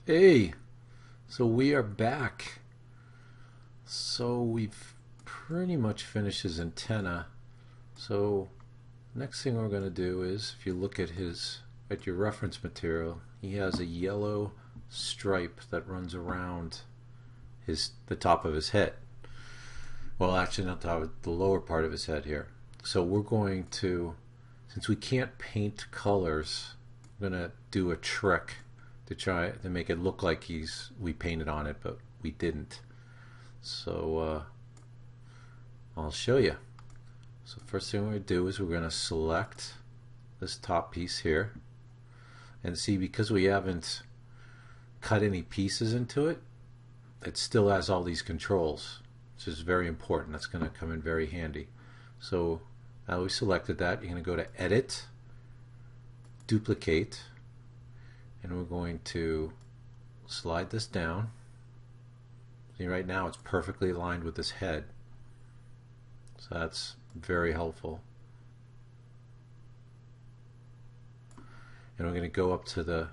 Hey, so we are back. So we've pretty much finished his antenna. So next thing we're going to do is, if you look at your reference material, he has a yellow stripe that runs around the top of his head. Well, actually not the top, the lower part of his head here. So we're going to, since we can't paint colors, I'm going to do a trick to try to make it look like we painted on it, but we didn't. So I'll show you. So first thing we're going to do is we're going to select this top piece here, and see, because we haven't cut any pieces into it, it still has all these controls, which is very important. That's going to come in very handy. So now we selected that, you're going to go to Edit, Duplicate, and we're going to slide this down. See, right now it's perfectly aligned with this head, so that's very helpful. And we're going to go up to the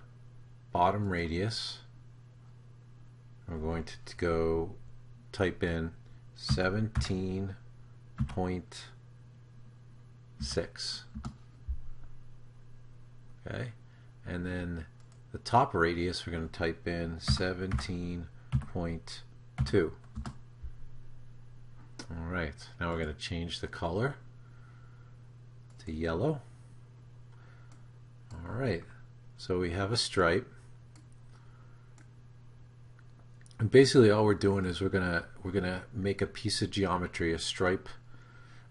bottom radius. We're going to go type in 17.6. Okay, and then the top radius, we're going to type in 17.2. Alright, now we're going to change the color to yellow. Alright, so we have a stripe. And basically all we're doing is we're gonna make a piece of geometry, a stripe,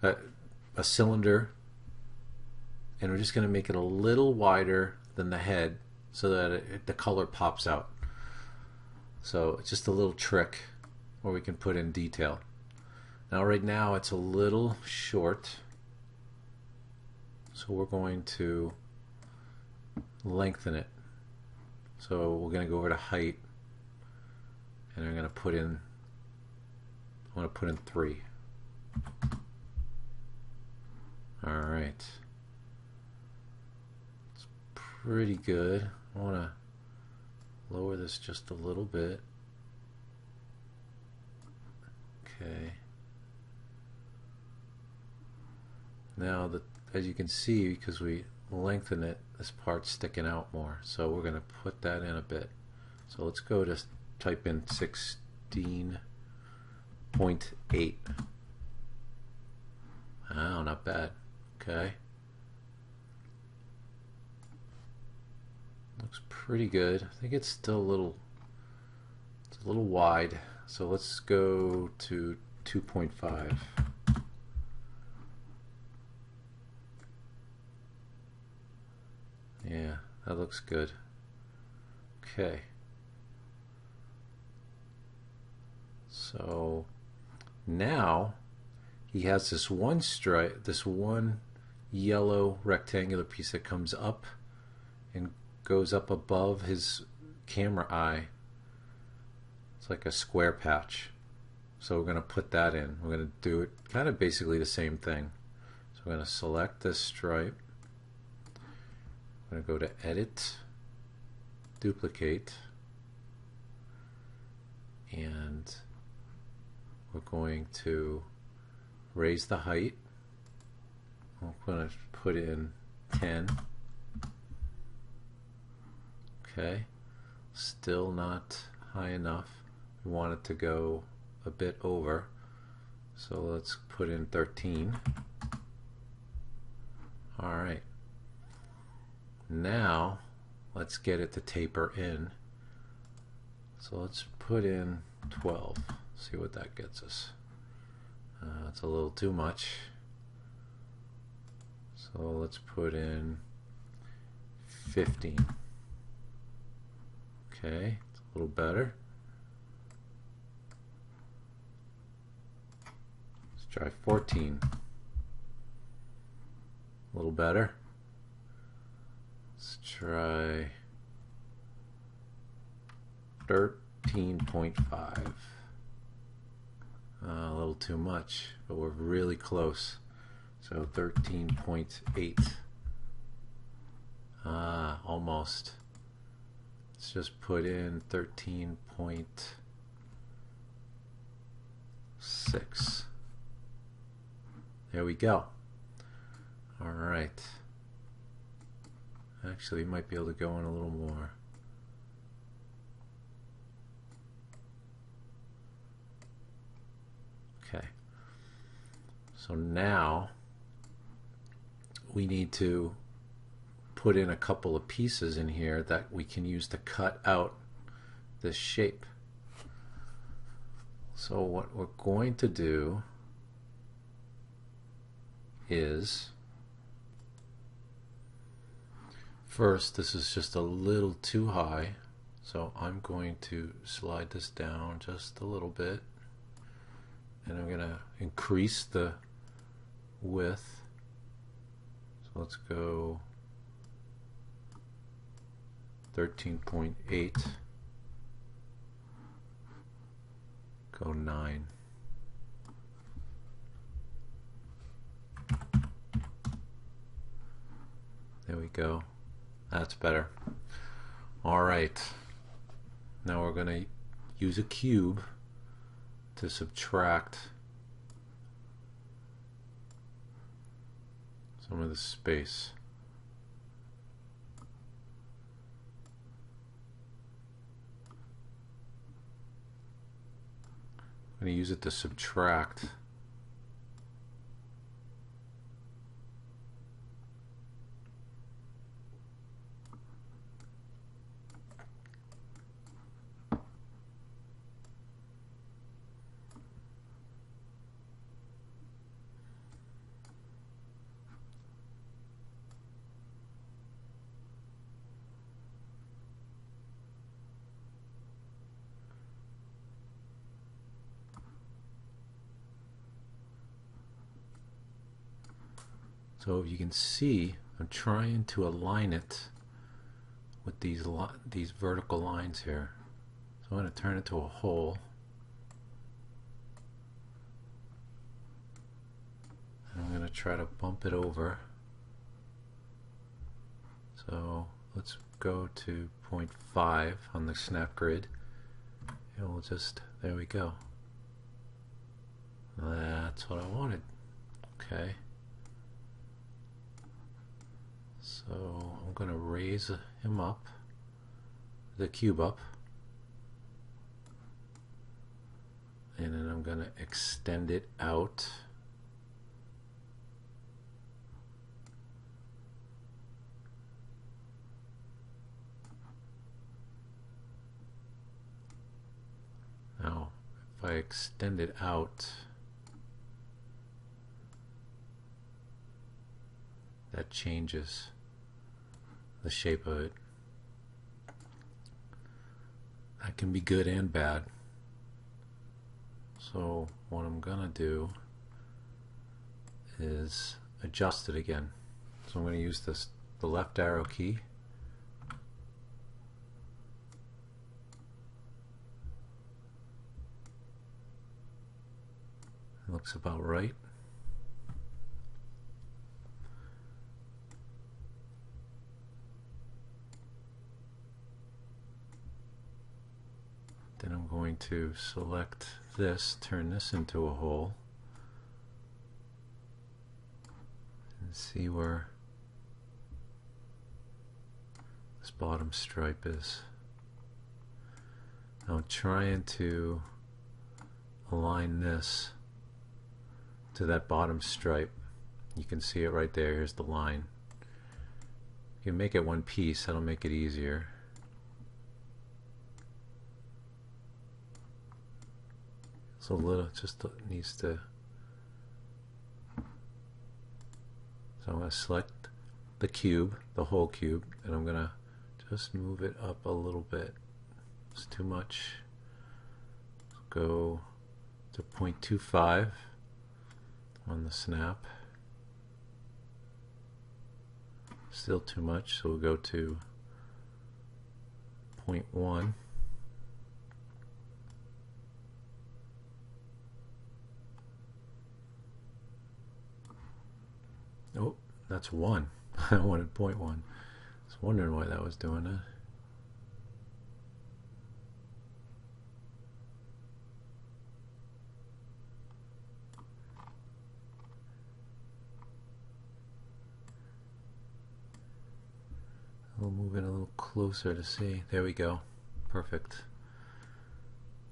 a cylinder, and we're just going to make it a little wider than the head so that the color pops out. So it's just a little trick where we can put in detail. Now right now it's a little short, so we're going to lengthen it. So we're going to go over to height, and I'm going to put in, I want to put in 3. Alright. It's pretty good. I want to lower this just a little bit. Okay. Now, as you can see, because we lengthen it, this part's sticking out more. So we're going to put that in a bit. So let's go to type in 16.8. Oh, not bad. Okay. Looks pretty good. I think it's still it's a little wide. So let's go to 2.5. Yeah, that looks good. Okay. So now he has this one stripe, this one yellow rectangular piece that comes up and goes up above his camera eye. It's like a square patch. So we're going to put that in. We're going to do it kind of basically the same thing. So we're going to select this stripe. I'm going to go to Edit, Duplicate, and we're going to raise the height. I'm going to put in 10. Okay, still not high enough. We want it to go a bit over, so let's put in 13. Alright, now let's get it to taper in. So let's put in 12, see what that gets us. It's a little too much, so let's put in 15. Okay, it's a little better. Let's try 14. A little better. Let's try 13.5. A little too much, but we're really close. So 13.8. Almost. let's just put in 13.6. There we go. All right. Actually, we might be able to go in a little more. Okay. So now we need to put in a couple of pieces in here that we can use to cut out this shape. So what we're going to do is, first, this is just a little too high, so I'm going to slide this down just a little bit, and I'm going to increase the width. So let's go 13.8, go 9. There we go. That's better. All right. Now we're going to use a cube to subtract some of the space. I'm going to use it to subtract So if you can see, I'm trying to align it with these vertical lines here. So I'm going to turn it to a hole. And I'm going to try to bump it over. So let's go to 0.5 on the snap grid. And we'll just, there we go. That's what I wanted. Okay. So I'm going to raise him up, the cube up, and then I'm going to extend it out. Now, if I extend it out, that changes the shape of it. That can be good and bad. So what I'm gonna do is adjust it again. So I'm going to use the left arrow key. It looks about right. Then I'm going to select this, turn this into a hole, and see where this bottom stripe is. Now I'm trying to align this to that bottom stripe. You can see it right there. Here's the line. You can make it one piece, that'll make it easier. So a little, just needs to, so I'm going to select the cube, the whole cube, and I'm going to just move it up a little bit. It's too much. Go to 0.25 on the snap. Still too much, so we'll go to 0.1. Oh, that's 1. I wanted 0.1. I was wondering why that was doing it. We'll move in a little closer to see. There we go. Perfect.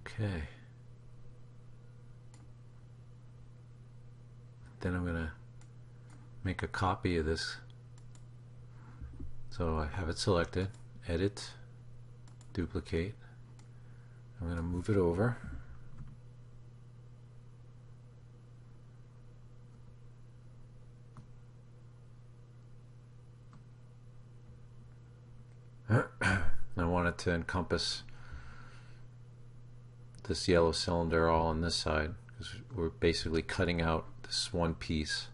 Okay. Then I'm going to make a copy of this. So I have it selected. Edit. Duplicate. I'm going to move it over. I want it to encompass this yellow cylinder all on this side, because we're basically cutting out this one piece.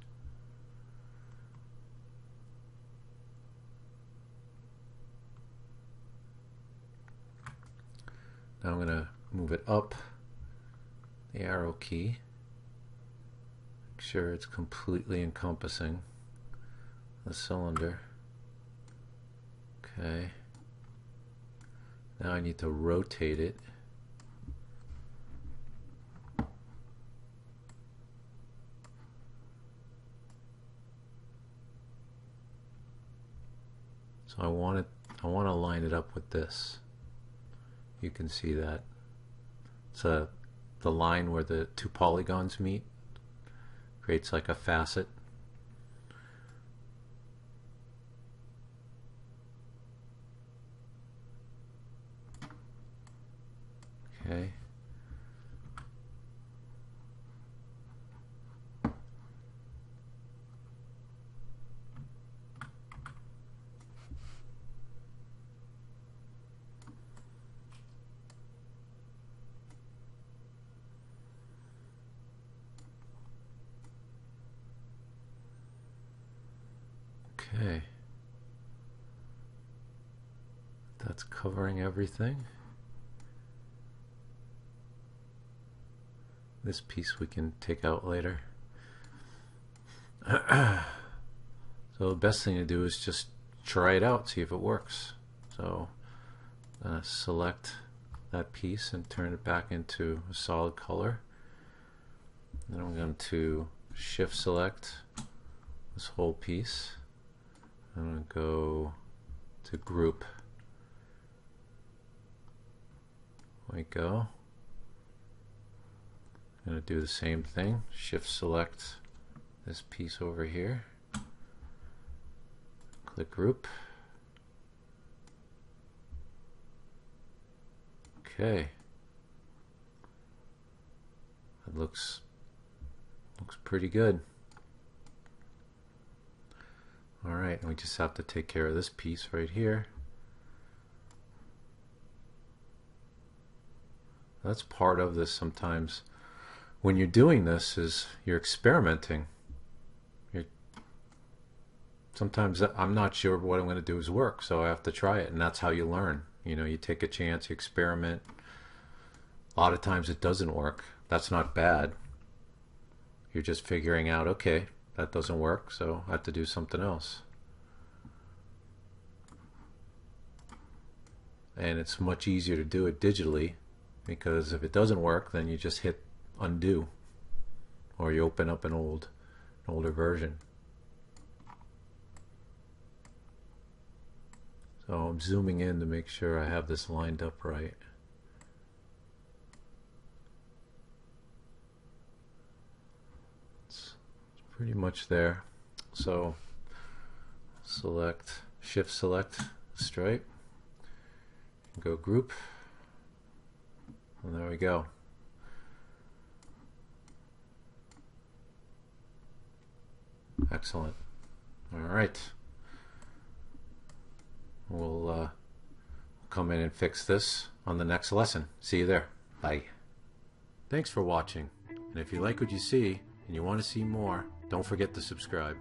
Now I'm going to move it up, the arrow key, make sure it's completely encompassing the cylinder. Okay. Now I need to rotate it. So I want to line it up with this. You can see that. It's the line where the two polygons meet. Creates like a facet. Okay. Okay. That's covering everything. This piece we can take out later. So the best thing to do is just try it out, see if it works. So select that piece and turn it back into a solid color. Then I'm going to shift select this whole piece. I'm going to go to group. There we go. I'm going to do the same thing. Shift select this piece over here. Click group. Okay. That looks pretty good. Alright, and we just have to take care of this piece right here. That's part of this sometimes. When you're doing this is you're experimenting. Sometimes I'm not sure what I'm going to do is work, so I have to try it, and that's how you learn. You know, you take a chance, you experiment. A lot of times it doesn't work. That's not bad. You're just figuring out, okay, that doesn't work, so I have to do something else. And it's much easier to do it digitally, because if it doesn't work, then you just hit undo, or you open up an older version. So I'm zooming in to make sure I have this lined up right. It's pretty much there. So select, shift select stripe, go group, and there we go. Excellent. All right. We'll come in and fix this on the next lesson. See you there. Bye. Thanks for watching. And if you like what you see and you want to see more, don't forget to subscribe.